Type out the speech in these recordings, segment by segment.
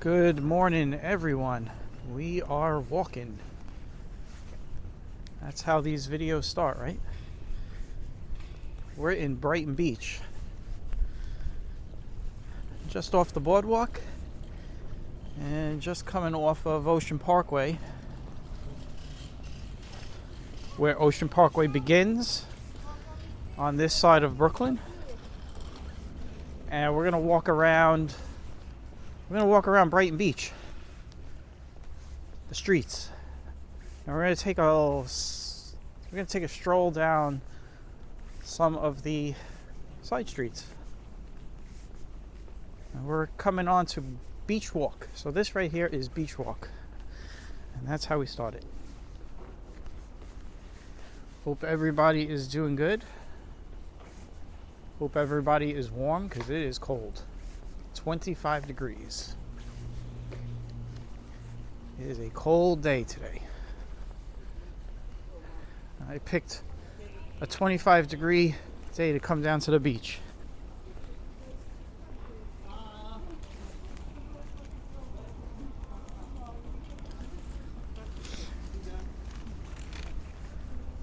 Good morning, everyone. We are walking. That's how these videos start, right? We're in Brighton Beach, just off the boardwalk and just coming off of Ocean Parkway, where Ocean Parkway begins on this side of Brooklyn. And we're gonna walk around Brighton Beach, the streets, and we're gonna take a stroll down some of the side streets. And we're coming on to Beach Walk. So this right here is Beach Walk, and that's how we started. Hope everybody is doing good. Hope everybody is warm, because it is cold. 25 degrees. It is a cold day today. I picked a 25 degree day to come down to the beach.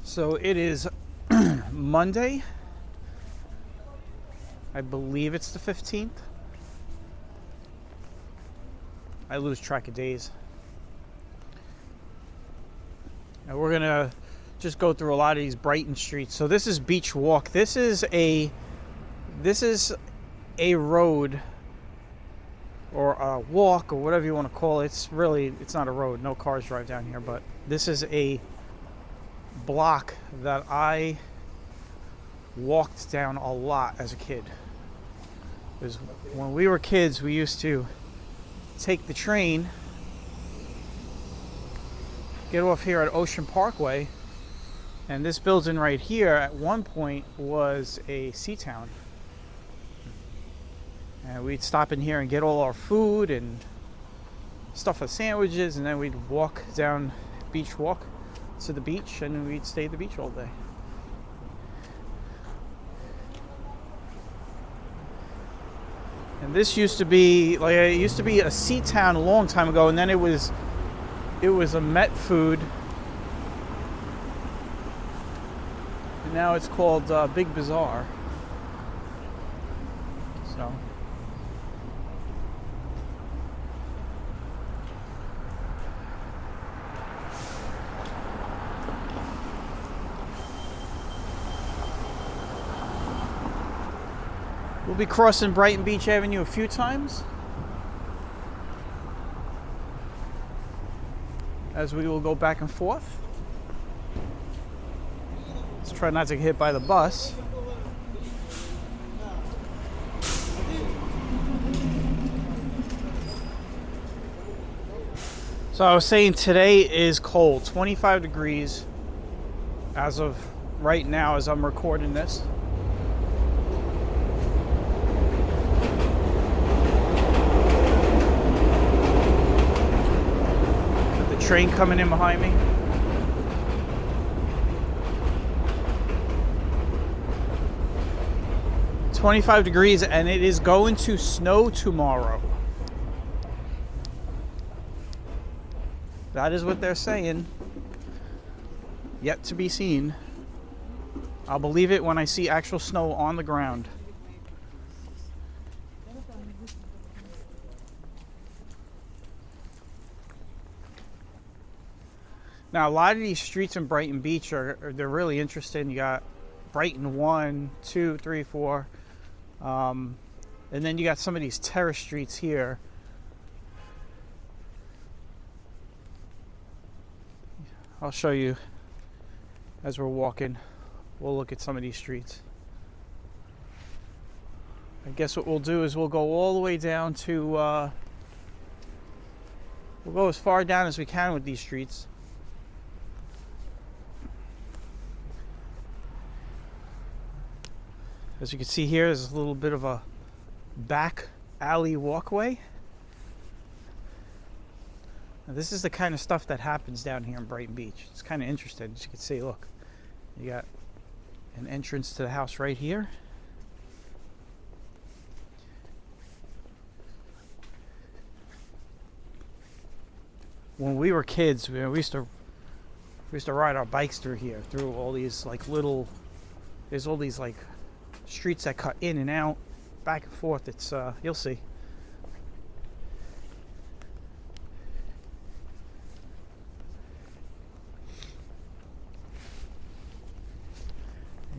So it is Monday. I believe it's the 15th. I lose track of days. And we're gonna just go through a lot of these Brighton streets. So this is Beach Walk. This is a road, or a walk, or whatever you want to call it. It's not a road. No cars drive down here, but this is a block that I walked down a lot as a kid. Because when we were kids, we used to take the train, get off here at Ocean Parkway, and this building right here at one point was a sea town. And we'd stop in here and get all our food and stuff for sandwiches, and then we'd walk down Beach Walk to the beach, and we'd stay at the beach all day. And this used to be a sea town a long time ago, and then it was a Met food, and now it's called Big Bazaar. So we'll be crossing Brighton Beach Avenue a few times, as we will go back and forth. Let's try not to get hit by the bus. So I was saying today is cold, 25 degrees as of right now as I'm recording this. Train coming in behind me. It's 25 degrees, and it is going to snow tomorrow. That is what they're saying. Yet to be seen. I'll believe it when I see actual snow on the ground. Now, a lot of these streets in Brighton Beach they're really interesting. You got Brighton 1, 2, 3, 4. And then you got some of these terrace streets here. I'll show you as we're walking. We'll look at some of these streets. I guess what we'll do is we'll go all the way down to... we'll go as far down as we can with these streets. As you can see here, there's a little bit of a back alley walkway. Now, this is the kind of stuff that happens down here in Brighton Beach. It's kind of interesting. As you can see, look, you got an entrance to the house right here. when we were kids, we used to ride our bikes through here, through all these like little. There's all these like streets that cut in and out, back and forth. It's you'll see.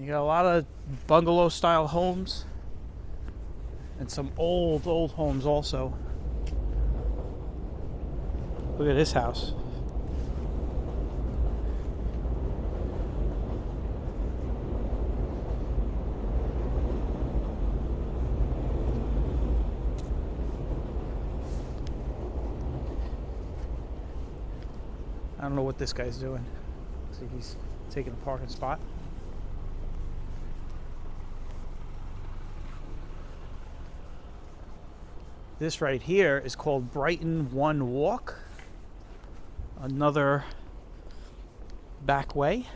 You got a lot of bungalow style homes and some old homes also. Look at this house. I don't know what this guy's doing. Looks like he's taking a parking spot. This right here is called Brighton One Walk. Another back way.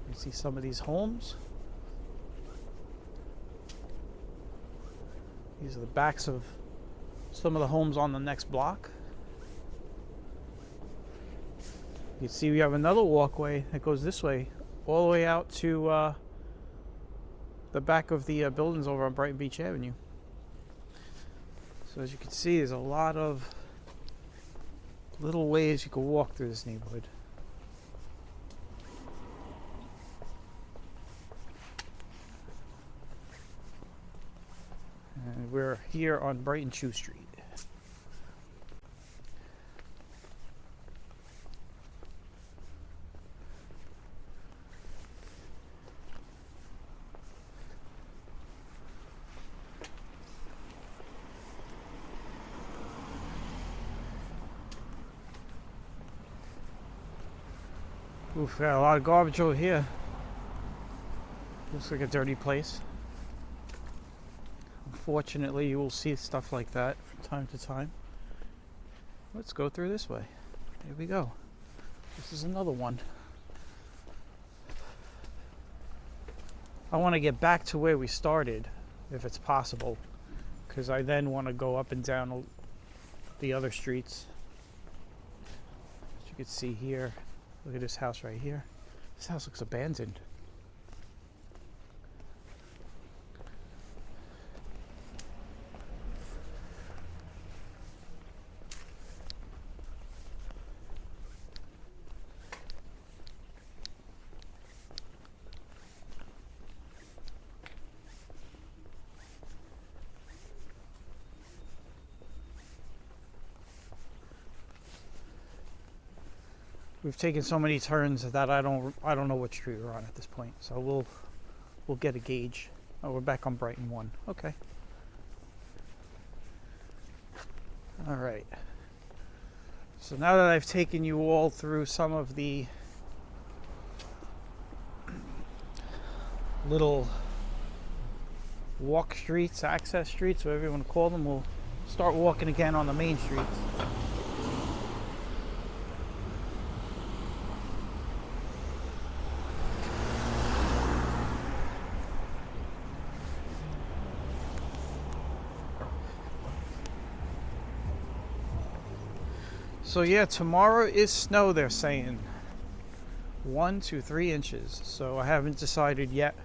You see some of these homes. These are the backs of some of the homes on the next block. You can see we have another walkway that goes this way, all the way out to the back of the buildings over on Brighton Beach Avenue. So as you can see, there's a lot of little ways you can walk through this neighborhood. And we're here on Brighton Street. Oof, got a lot of garbage over here. Looks like a dirty place. Unfortunately, you will see stuff like that from time to time. Let's go through this way. Here we go. This is another one. I want to get back to where we started, if it's possible, because I then want to go up and down the other streets. As you can see here. Look at this house right here. This house looks abandoned. We've taken so many turns that I don't know what street we're on at this point. So we'll get a gauge. Oh, we're back on Brighton 1. Okay. All right. So now that I've taken you all through some of the little walk streets, access streets, whatever you want to call them, we'll start walking again on the main streets. So yeah, tomorrow is snow, they're saying. 1 to 3 inches. So I haven't decided yet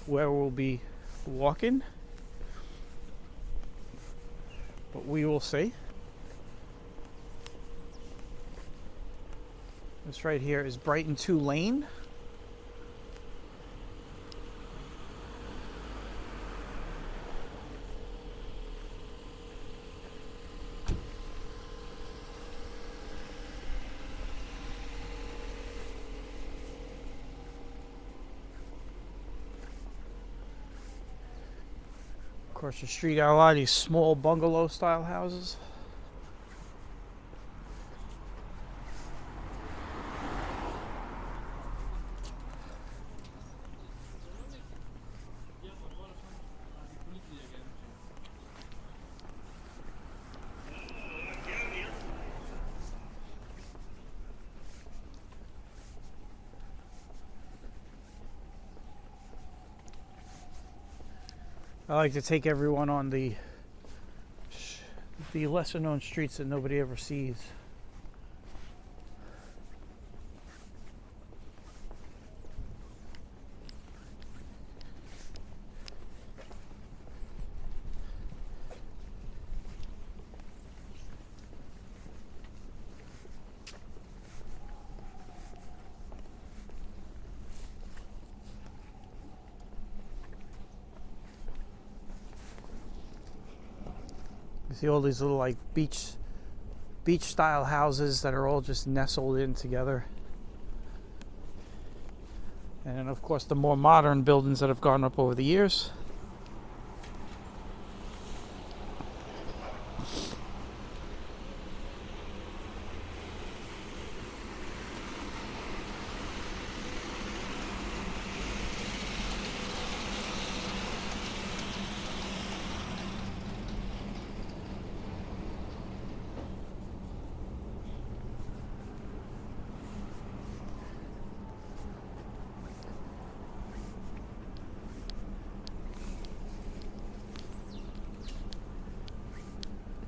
where we'll be walking, but we will see. This right here is Brighton 2 Lane. Across the street, got a lot of these small bungalow style houses. I like to take everyone on the the lesser known streets that nobody ever sees. You see all these little like beach style houses that are all just nestled in together. And of course the more modern buildings that have gone up over the years.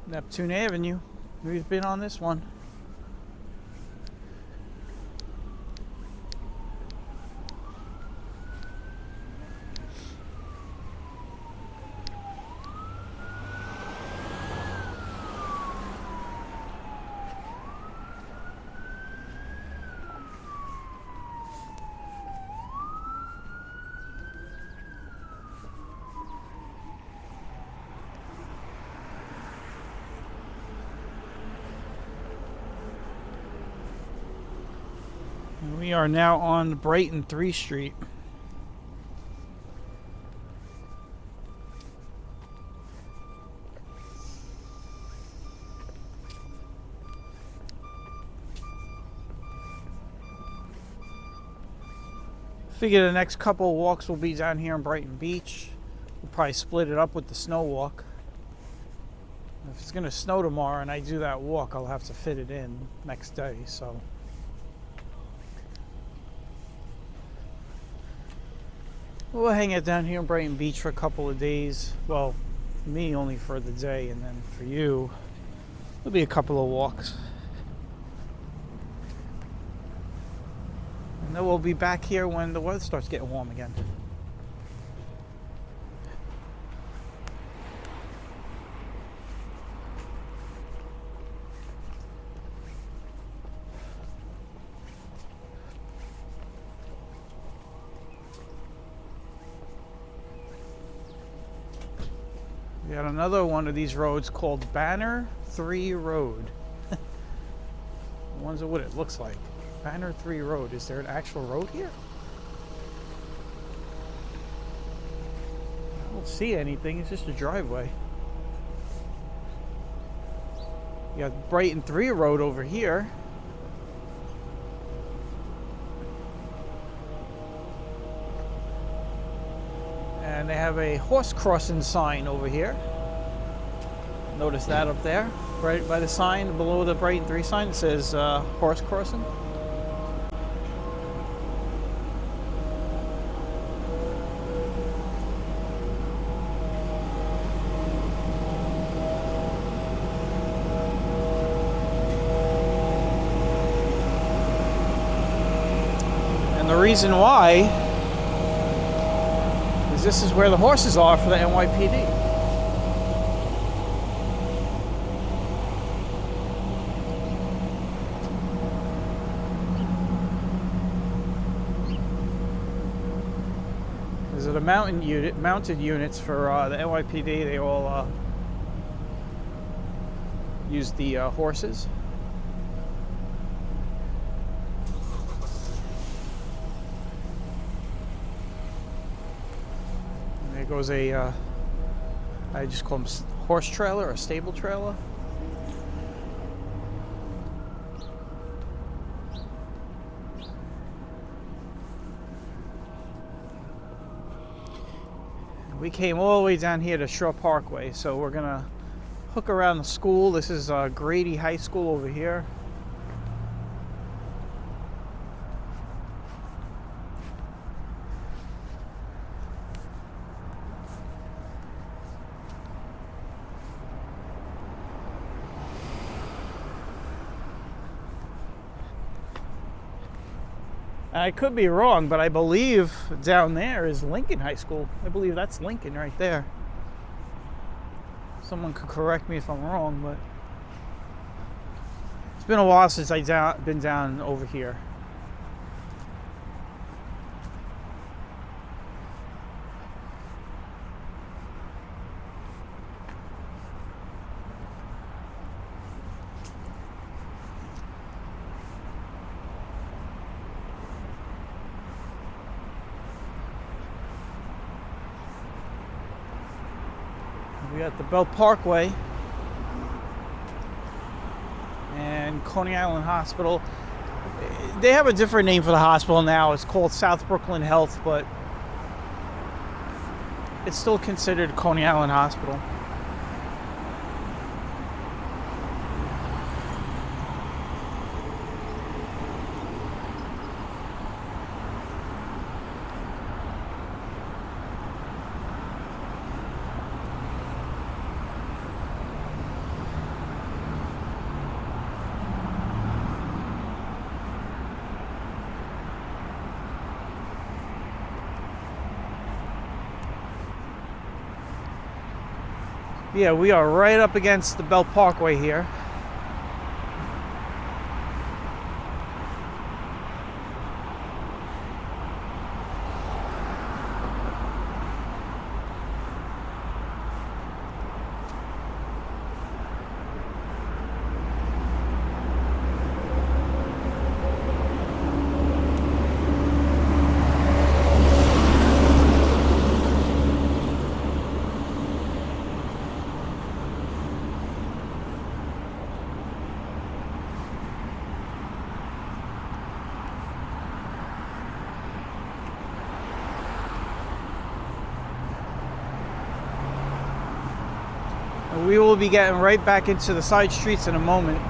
Neptune Avenue. We've been on this one. We are now on Brighton 3 Street. Figure the next couple of walks will be down here in Brighton Beach. We'll probably split it up with the snow walk. If it's going to snow tomorrow and I do that walk, I'll have to fit it in next day, so. We'll hang it down here in Brighton Beach for a couple of days. Well, me only for the day, and then for you, it'll be a couple of walks. And then we'll be back here when the weather starts getting warm again. We got another one of these roads called Banner 3 Road. I wonder what it looks like. Banner 3 Road. Is there an actual road here? I don't see anything. It's just a driveway. You got Brighton 3 Road over here. And they have a horse crossing sign over here. Notice that up there, right by the sign, below the Brighton 3 sign, it says horse crossing. And the reason why is this is where the horses are for the NYPD. These are the mounted units for the NYPD. They all use the horses. And there goes a, I just call them horse trailer or stable trailer. We came all the way down here to Shore Parkway, so we're gonna hook around the school. This is Grady High School over here. And I could be wrong, but I believe down there is Lincoln High School. I believe that's Lincoln right there. Someone could correct me if I'm wrong, but it's been a while since I've been down over here. We got the Belt Parkway and Coney Island Hospital. They have a different name for the hospital now. It's called South Brooklyn Health, but it's still considered Coney Island Hospital. Yeah, we are right up against the Belt Parkway here. We will be getting right back into the side streets in a moment.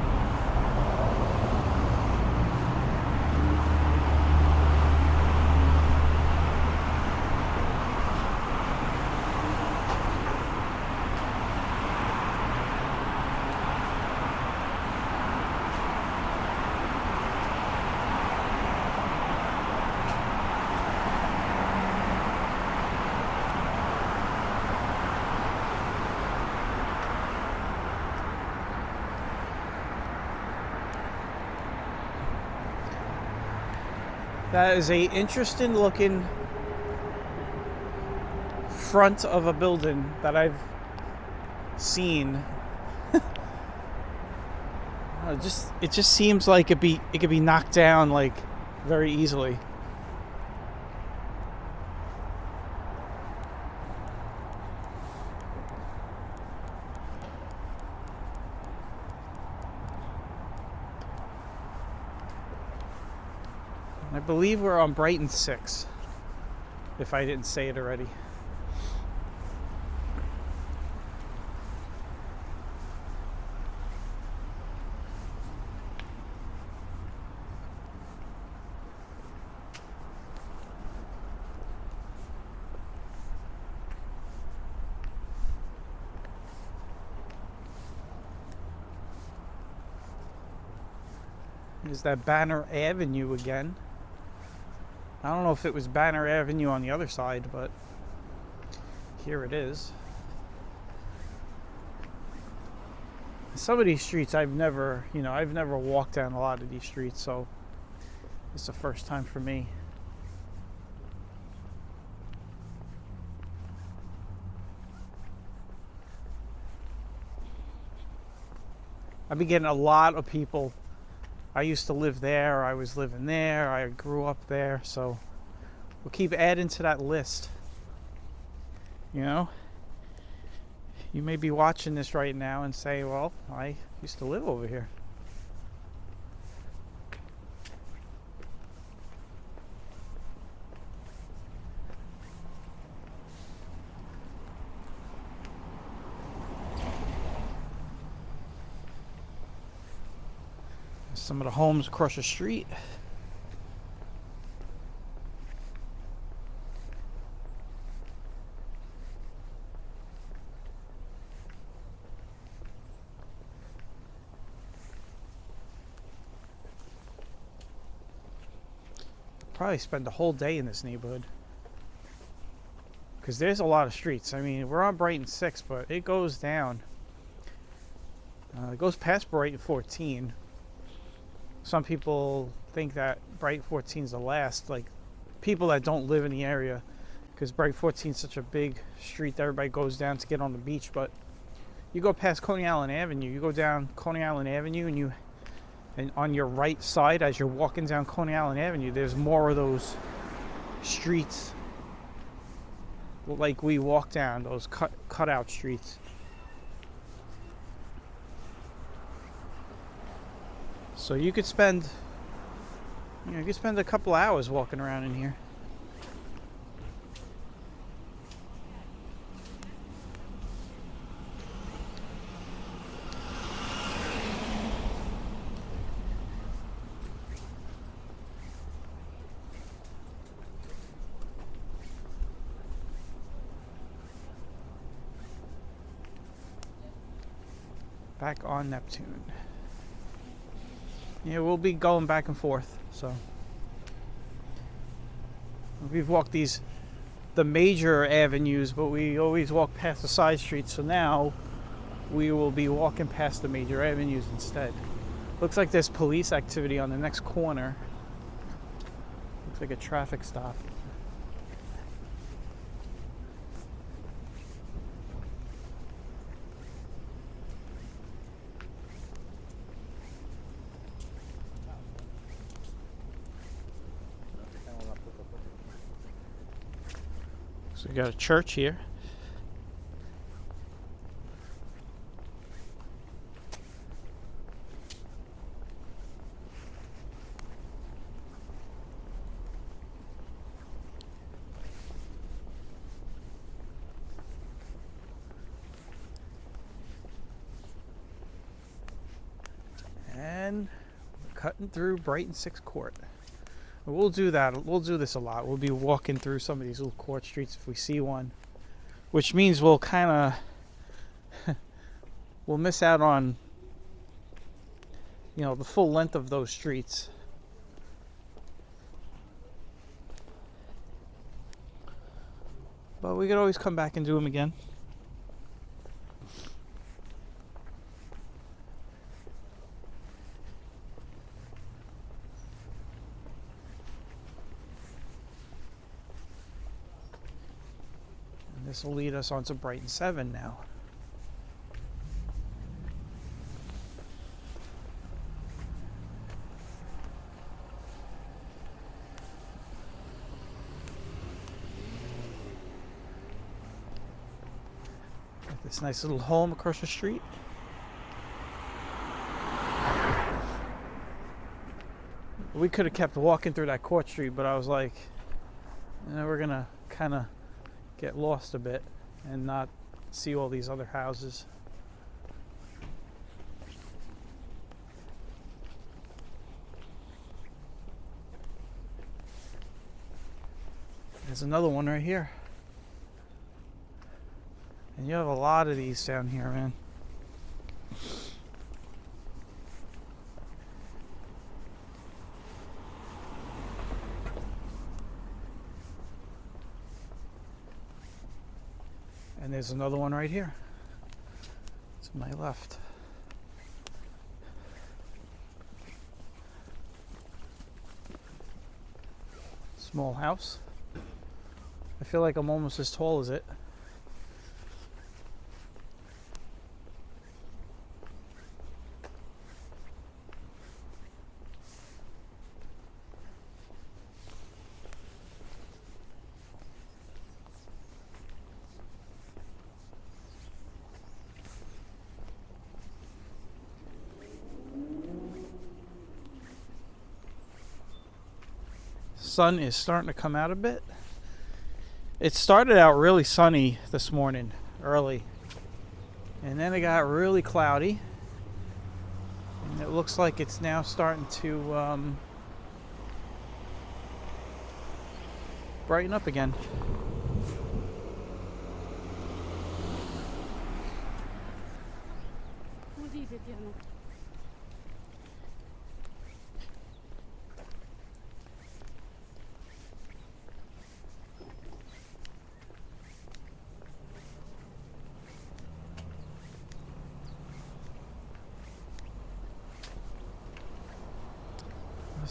That is a interesting looking front of a building that I've seen. It just seems like it could be knocked down like very easily. I believe we're on Brighton 6, if I didn't say it already. There's that Banner Avenue again. I don't know if it was Banner Avenue on the other side, but here it is. Some of these streets I've never walked down a lot of these streets, so it's the first time for me. I've been getting a lot of people. I used to live there, I was living there, I grew up there, so we'll keep adding to that list. You know? You may be watching this right now and say, well, I used to live over here. Some of the homes across the street. probably spend the whole day in this neighborhood. Because there's a lot of streets. I mean, we're on Brighton 6, but it goes down. It goes past Brighton 14. Some people think that Brighton 14 is the last. Like, people that don't live in the area. Because Brighton 14 is such a big street that everybody goes down to get on the beach. But you go past Coney Island Avenue. You go down Coney Island Avenue, and on your right side, as you're walking down Coney Island Avenue, there's more of those streets like we walk down, those cut out streets. So you could spend a couple hours walking around in here. Back on Neptune. Yeah, we'll be going back and forth. So we've walked the major avenues, but we always walk past the side streets. So now we will be walking past the major avenues instead. Looks like there's police activity on the next corner. Looks like a traffic stop. So we got a church here. And cutting through Brighton 6 Court. We'll do that. We'll do this a lot. We'll be walking through some of these little court streets if we see one, which means we'll kind of we'll miss out on, you know, the full length of those streets. But we could always come back and do them again. This will lead us onto Brighton 7 now. Got this nice little home across the street. We could have kept walking through that court street, but I was like, you know, we're gonna kind of get lost a bit and not see all these other houses. There's another one right here. And you have a lot of these down here, man. And there's another one right here to my left. Small house. I feel like I'm almost as tall as it. Sun is starting to come out a bit. It started out really sunny this morning, early, and then it got really cloudy, and it looks like it's now starting to brighten up again.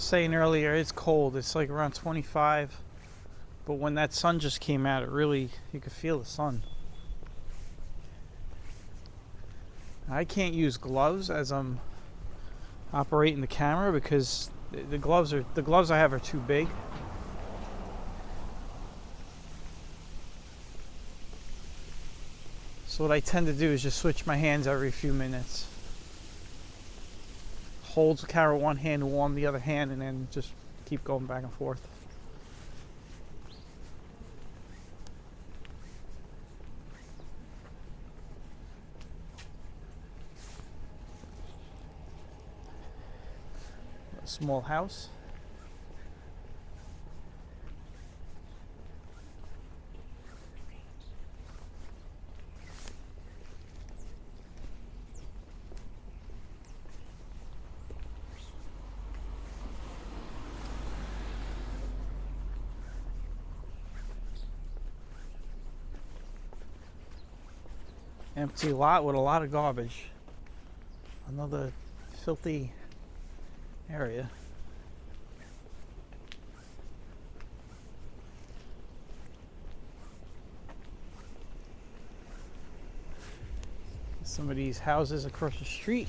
saying earlier, it's cold. It's like around 25. But when that sun just came out, it really, you could feel the sun. I can't use gloves as I'm operating the camera because the gloves I have are too big. So what I tend to do is just switch my hands every few minutes. Hold the camera with one hand, warm the other hand, and then just keep going back and forth. A small house. Empty lot with a lot of garbage. Another filthy area. Some of these houses across the street.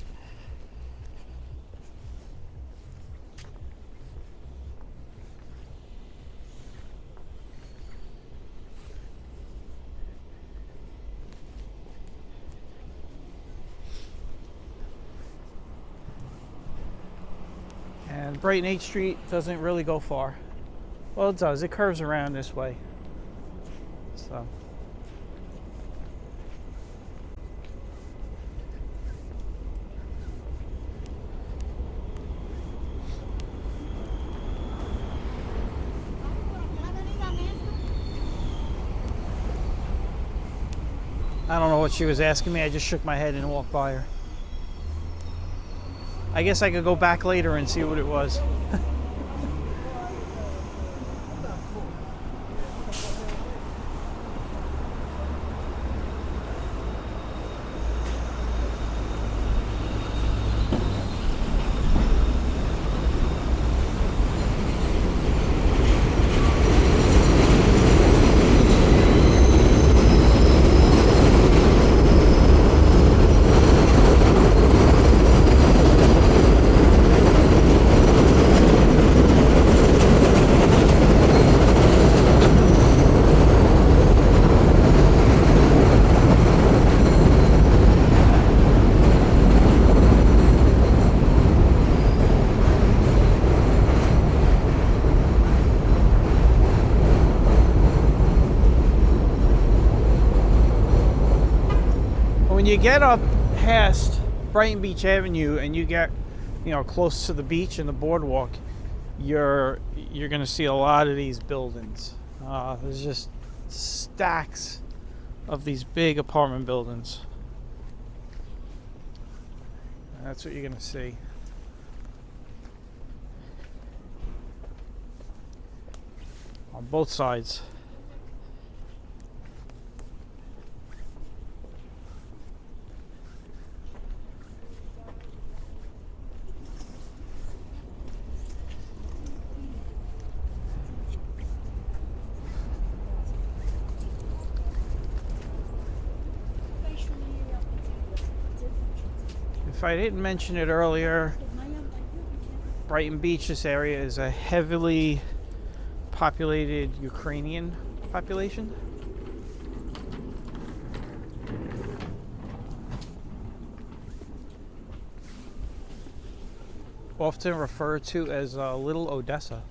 And Brighton 8th Street doesn't really go far. Well, it does. It curves around this way. So. I don't know what she was asking me. I just shook my head and walked by her. I guess I could go back later and see what it was. When you get up past Brighton Beach Avenue and you get, close to the beach and the boardwalk, you're going to see a lot of these buildings. There's just stacks of these big apartment buildings. And that's what you're going to see. On both sides. If I didn't mention it earlier, Brighton Beach, this area is a heavily populated Ukrainian population. Often referred to as Little Odessa.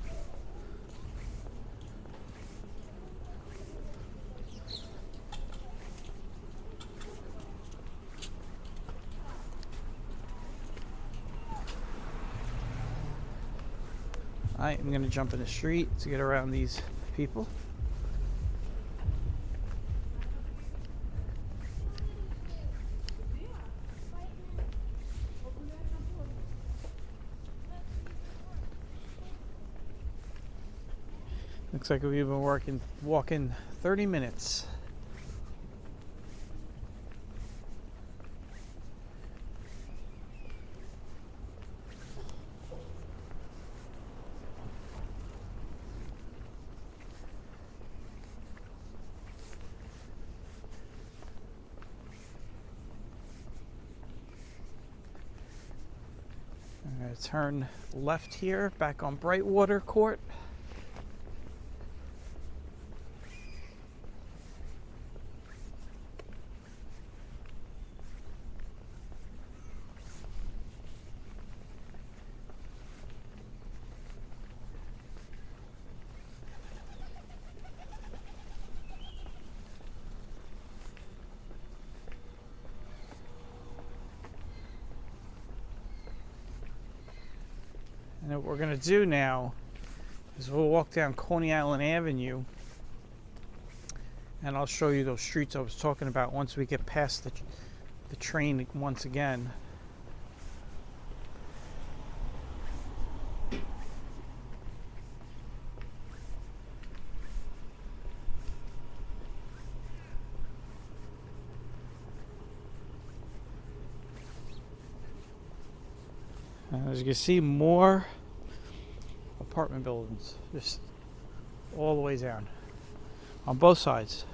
I'm going to jump in the street to get around these people. Looks like we've been walking 30 minutes. I'm going to turn left here, back on Brightwater Court. And what we're going to do now is we'll walk down Coney Island Avenue, and I'll show you those streets I was talking about once we get past the train once again. And as you can see, more apartment buildings just all the way down on both sides.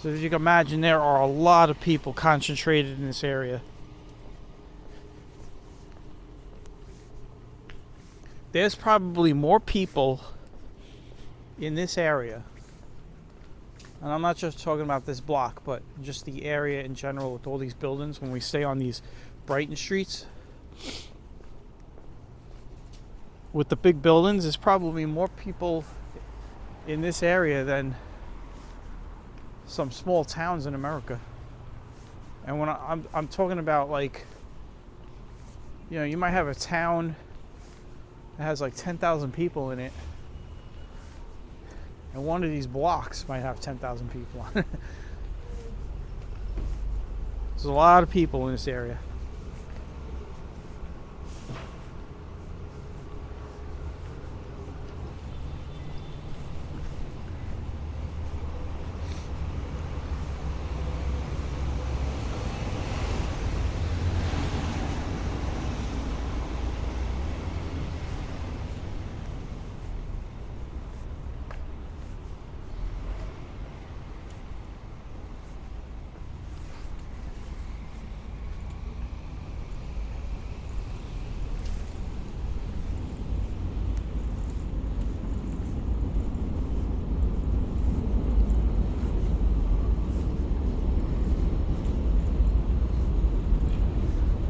So as you can imagine, there are a lot of people concentrated in this area. There's probably more people in this area, and I'm not just talking about this block, but just the area in general with all these buildings. When we stay on these Brighton Streets with the big buildings, there's probably more people in this area than some small towns in America. And when I'm talking about, like, you know, you might have a town that has like 10,000 people in it, and one of these blocks might have 10,000 people on it. There's a lot of people in this area.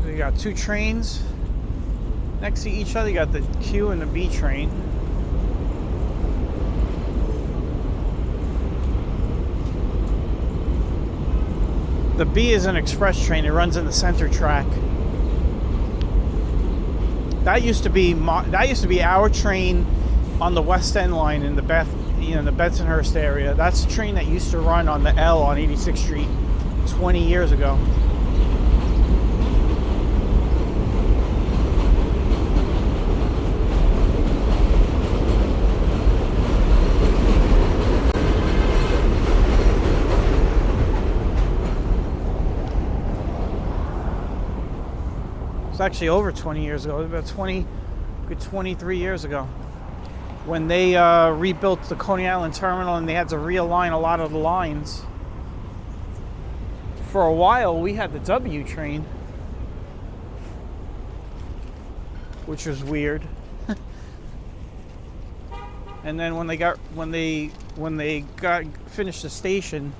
You got two trains next to each other. You got the Q and the B train. The B is an express train. It runs in the center track. That used to be our train on the West End line in the Bensonhurst area. That's a train that used to run on the L on 86th Street 20 years ago. It's actually over 20 years ago, about 23 years ago, when they rebuilt the Coney Island terminal and they had to realign a lot of the lines. For a while, we had the W train, which was weird. And then when they finished the station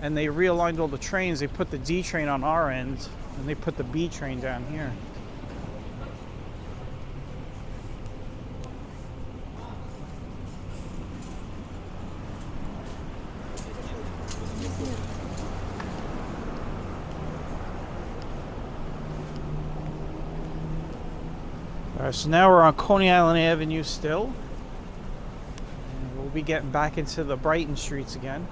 and they realigned all the trains, they put the D train on our end. And they put the B train down here. Alright, so now we're on Coney Island Avenue still. And we'll be getting back into the Brighton Streets again.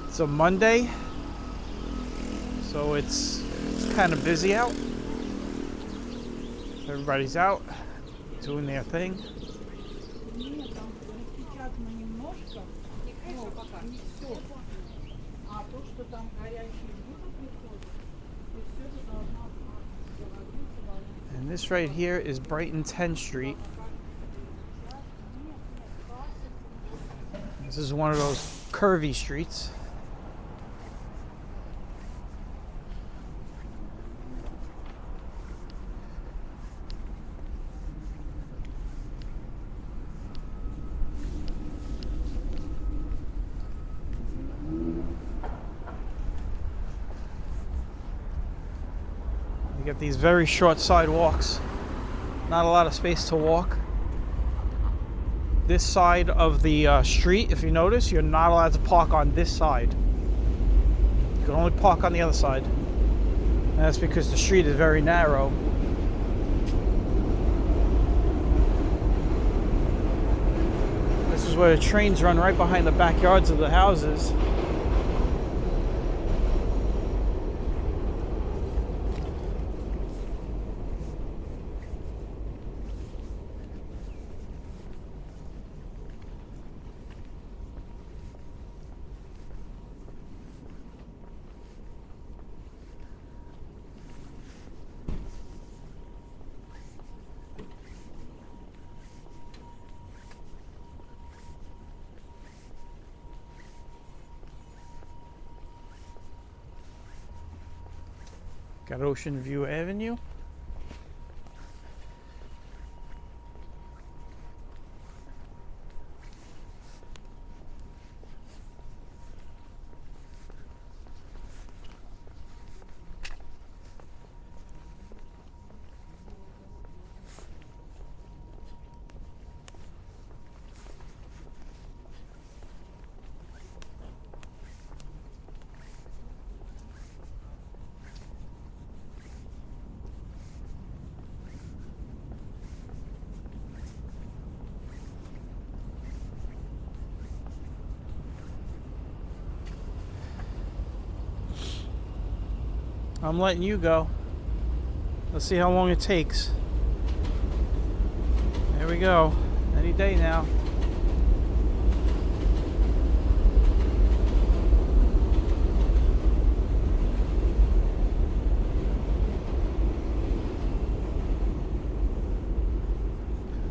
It's a Monday, so it's kind of busy out. Everybody's out doing their thing. And this right here is Brighton 10th Street. This is one of those curvy streets. You get these very short sidewalks, not a lot of space to walk. This side of the street, if you notice, you're not allowed to park on this side. You can only park on the other side. And that's because the street is very narrow. This is where the trains run, right behind the backyards of the houses. Got Ocean View Avenue. I'm letting you go. Let's see how long it takes. There we go. Any day now.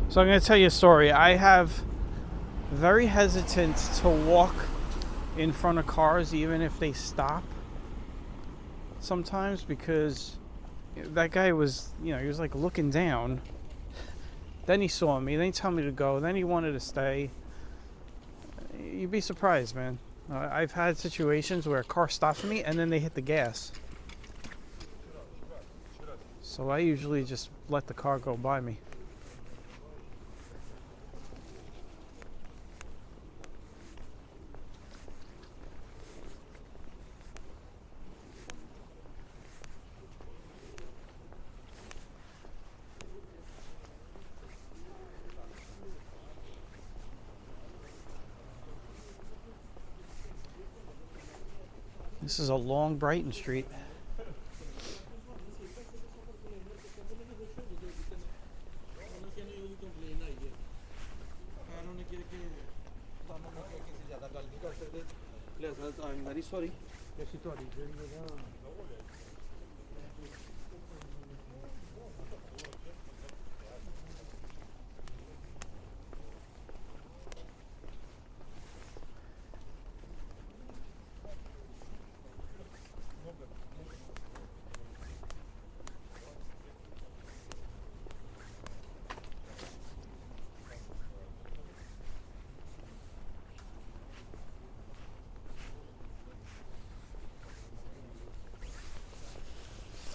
So I'm going to tell you a story. I have very hesitant to walk in front of cars even if they stop sometimes, because that guy was, he was like looking down. Then he saw me, then he told me to go, then he wanted to stay. You'd be surprised, man. I've had situations where a car stops me and then they hit the gas. So I usually just let the car go by me. This is a long Brighton Street. I'm very sorry.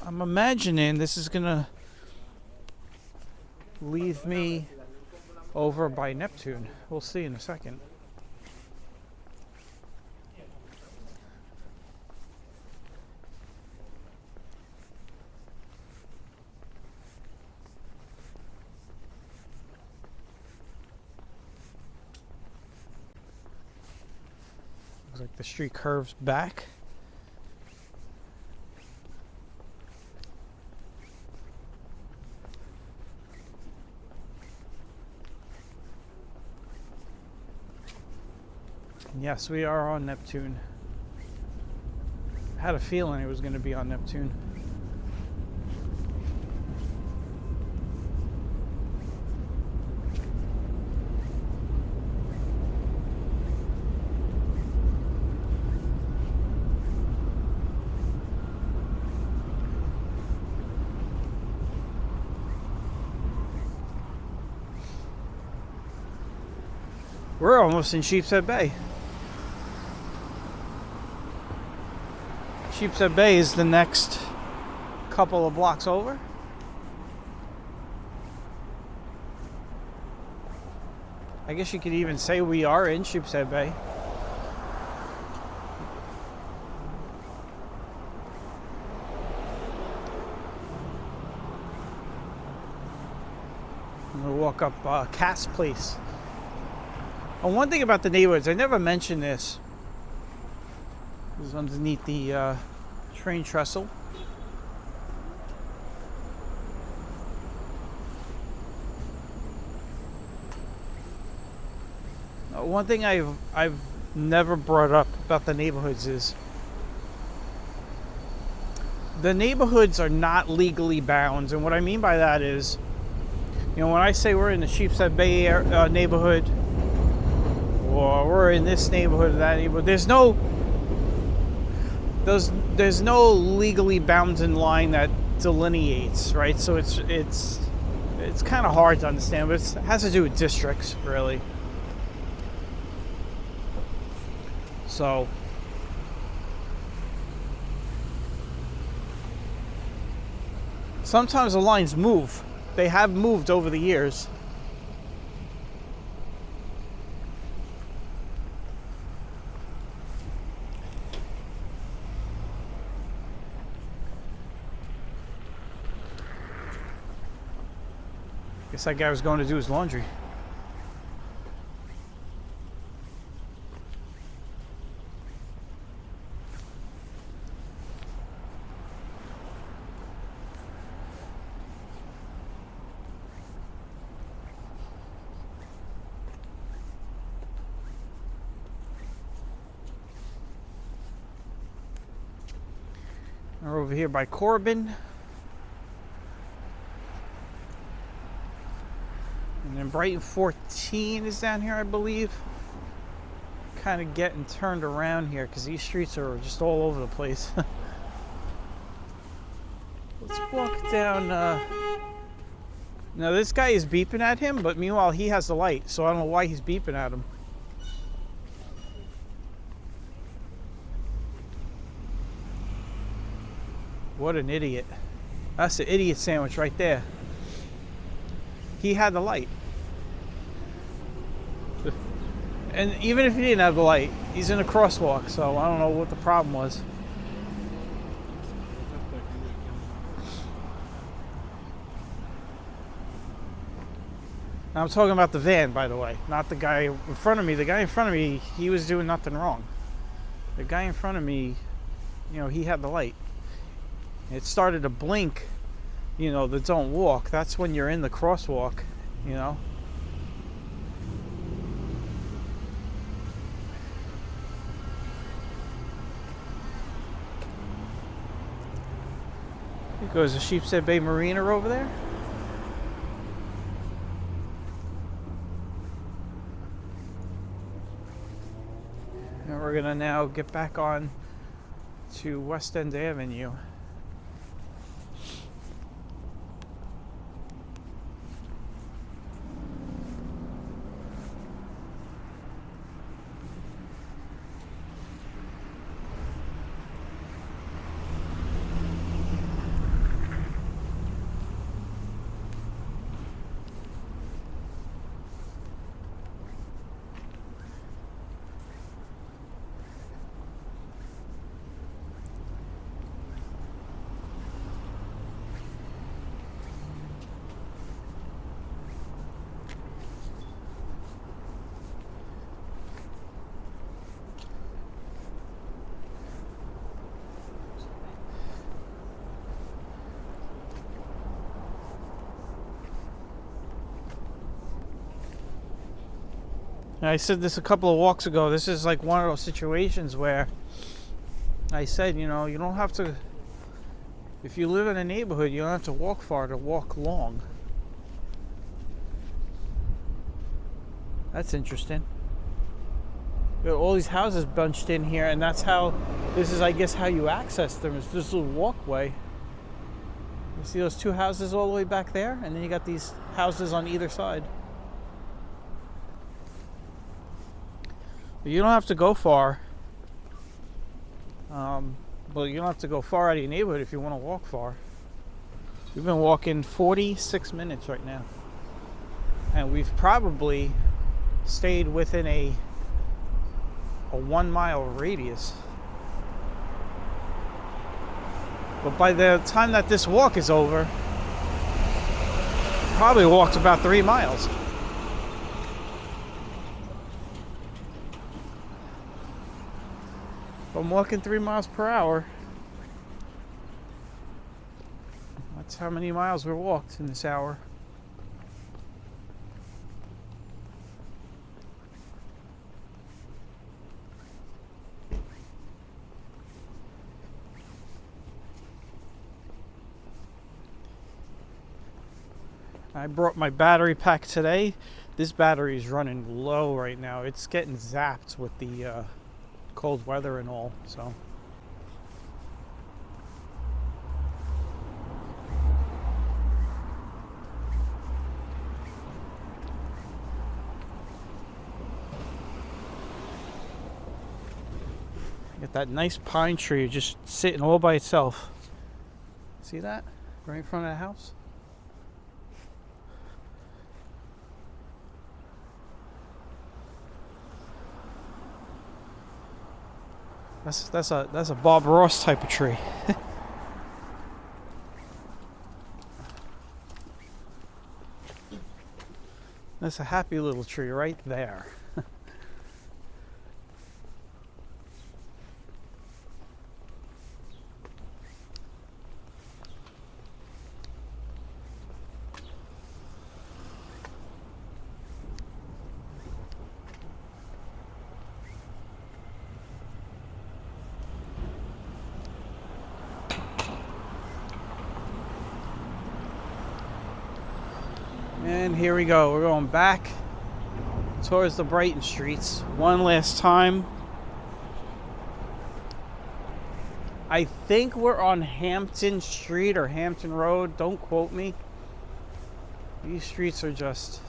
I'm imagining this is gonna leave me over by Neptune. We'll see in a second. Looks like the street curves back. Yes, we are on Neptune. I had a feeling it was going to be on Neptune. We're almost in Sheepshead Bay. Sheepshead Bay is the next couple of blocks over. I guess you could even say we are in Sheepshead Bay. I'm gonna walk up Cass Place. And one thing about the neighborhoods, I never mentioned this. This is underneath the train trestle. One thing I've never brought up about the neighborhoods is the neighborhoods are not legally bound, and what I mean by that is, you know, when I say we're in the Sheepshead Bay neighborhood, or we're in this neighborhood or that neighborhood, there's no legally bounded line that delineates, right? So it's kind of hard to understand, but it has to do with districts, really. So sometimes the lines move. They have moved over the years. Guess that guy was going to do his laundry. We're over here by Corbin. And then Brighton 14 is down here, I believe. Kind of getting turned around here because these streets are just all over the place. Let's walk down. Now this guy is beeping at him, but meanwhile he has the light, so I don't know why he's beeping at him. What an idiot. That's the idiot sandwich right there. He had the light. And even if he didn't have the light, he's in a crosswalk, so I don't know what the problem was. I'm talking about the van, by the way, not the guy in front of me. The guy in front of me, he was doing nothing wrong. The guy in front of me, you know, he had the light. It started to blink, you know, the don't walk. That's when you're in the crosswalk, you know. Here goes the Sheepshead Bay Marina over there. And we're gonna now get back on to West End Avenue. And I said this a couple of walks ago. This is like one of those situations where I said, you know, you don't have to, if you live in a neighborhood, you don't have to walk far to walk long. That's interesting. All these houses bunched in here, and that's how, this is, I guess, how you access them, is this little walkway. You see those two houses all the way back there? And then you got these houses on either side. But you don't have to go far. But you don't have to go far out of your neighborhood if you want to walk far. We've been walking 46 minutes right now. And we've probably stayed within a 1 mile radius. But by the time that this walk is over, probably walked about 3 miles. I'm walking 3 miles per hour. That's how many miles we walked in this hour. I brought my battery pack today. This battery is running low right now. It's getting zapped with the cold weather and all, so. Got that nice pine tree just sitting all by itself. See that? Right in front of the house? That's a Bob Ross type of tree. That's a happy little tree right there. And here we go. We're going back towards the Brighton Streets one last time. I think we're on Hampton Street or Hampton Road. Don't quote me. These streets are just...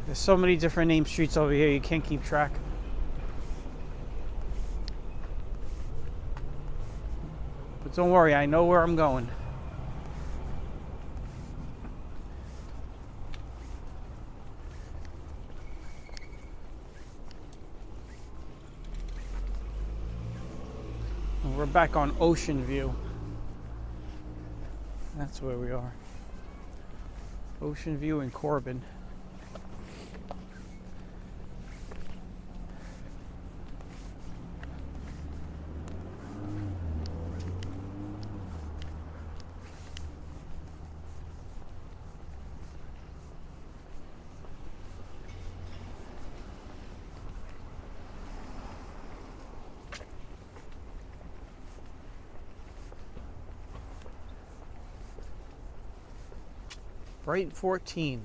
There's so many different named streets over here, you can't keep track. But don't worry, I know where I'm going. We're back on Ocean View. That's where we are. Ocean View and Corbin. Brighton 14.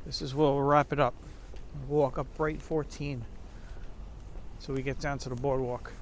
This is where we'll wrap it up. We'll walk up Brighton 14 so we get down to the boardwalk.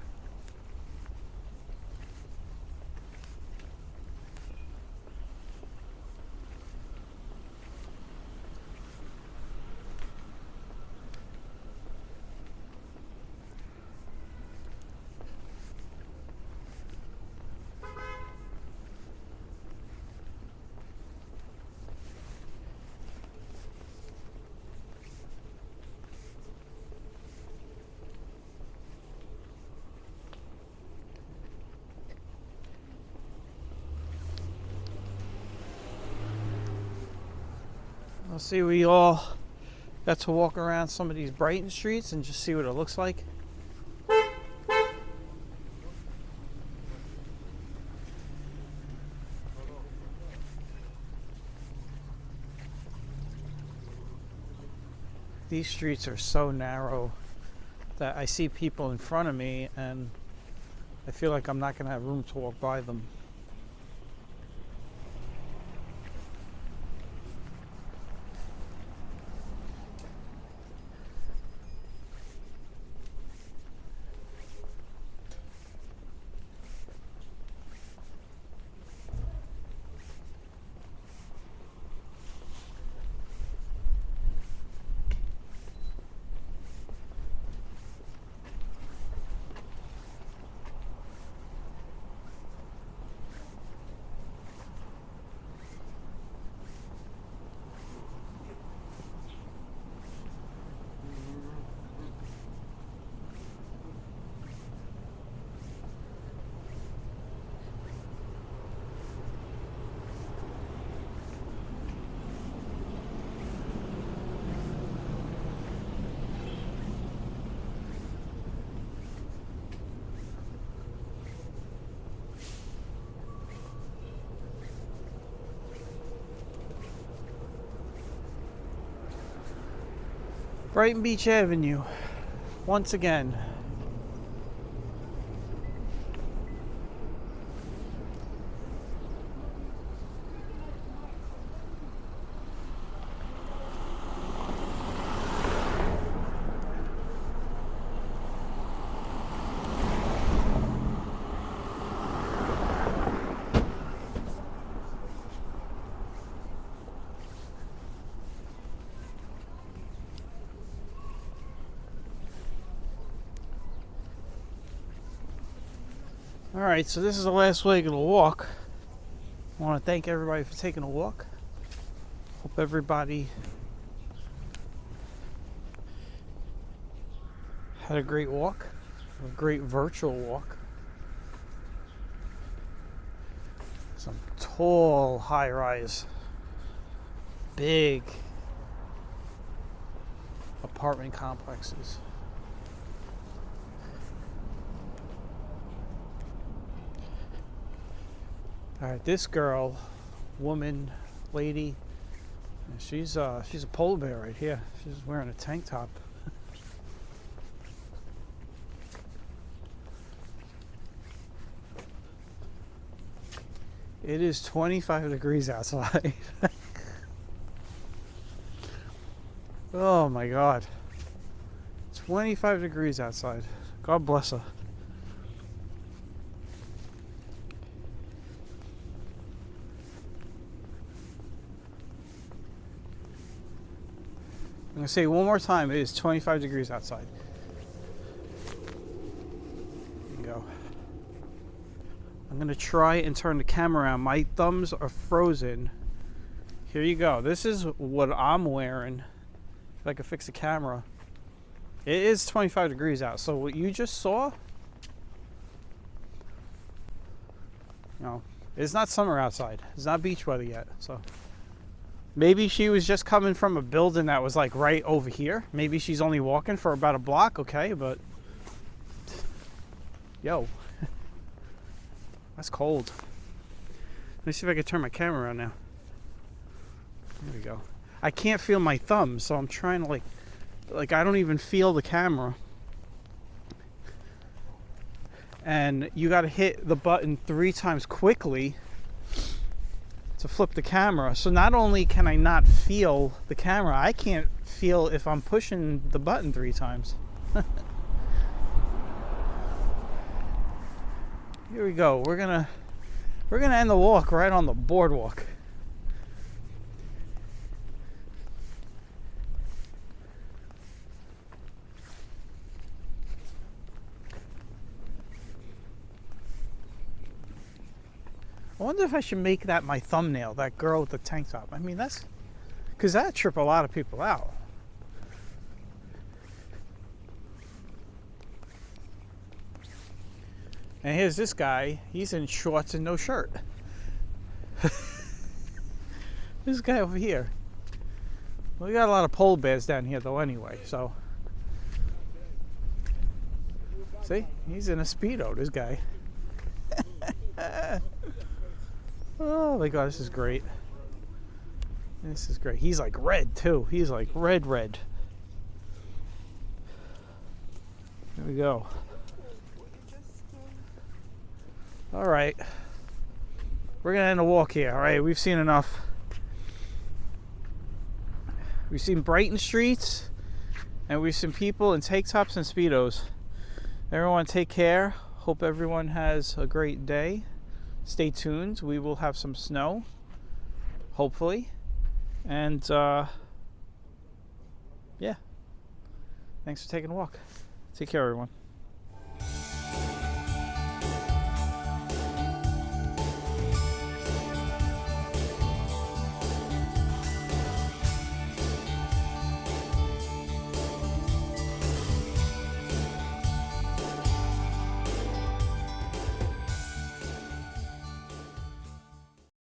I'll see, we all got to walk around some of these Brighton streets and just see what it looks like. These streets are so narrow that I see people in front of me and I feel like I'm not going to have room to walk by them. Brighton Beach Avenue, once again. Alright, so this is the last leg of the walk. I want to thank everybody for taking a walk. Hope everybody had a great walk, a great virtual walk. Some tall high-rise, big apartment complexes. All right, this girl, woman, lady, she's a polar bear right here. She's wearing a tank top. It is 25 degrees outside. Oh my God. 25 degrees outside. God bless her. I'm going to say it one more time. It is 25 degrees outside. There you go. I'm going to try and turn the camera around. My thumbs are frozen. Here you go. This is what I'm wearing. If I could fix the camera. It is 25 degrees out. So what you just saw, it's not summer outside. It's not beach weather yet. So maybe she was just coming from a building that was like right over here. Maybe she's only walking for about a block. Okay, but yo, that's cold. Let me see if I can turn my camera around now. There we go. I can't feel my thumb, so I'm trying to like I don't even feel the camera. And you got to hit the button 3 times quickly to flip the camera. So not only can I not feel the camera, I can't feel if I'm pushing the button 3 times. Here we go. We're gonna end the walk right on the boardwalk. I wonder if I should make that my thumbnail, that girl with the tank top. I mean, that's because that trip a lot of people out. And here's this guy. He's in shorts and no shirt. This guy over here. Well, we got a lot of polar bears down here, though, anyway. So, see, he's in a Speedo. This guy. Oh my God, this is great. This is great. He's like red too. He's like red. Here we go. All right. We're going to end the walk here. All right. We've seen enough. We've seen Brighton Streets, and we've seen people in tank tops and Speedos. Everyone take care. Hope everyone has a great day. Stay tuned. We will have some snow, hopefully. And yeah. Thanks for taking a walk. Take care, everyone.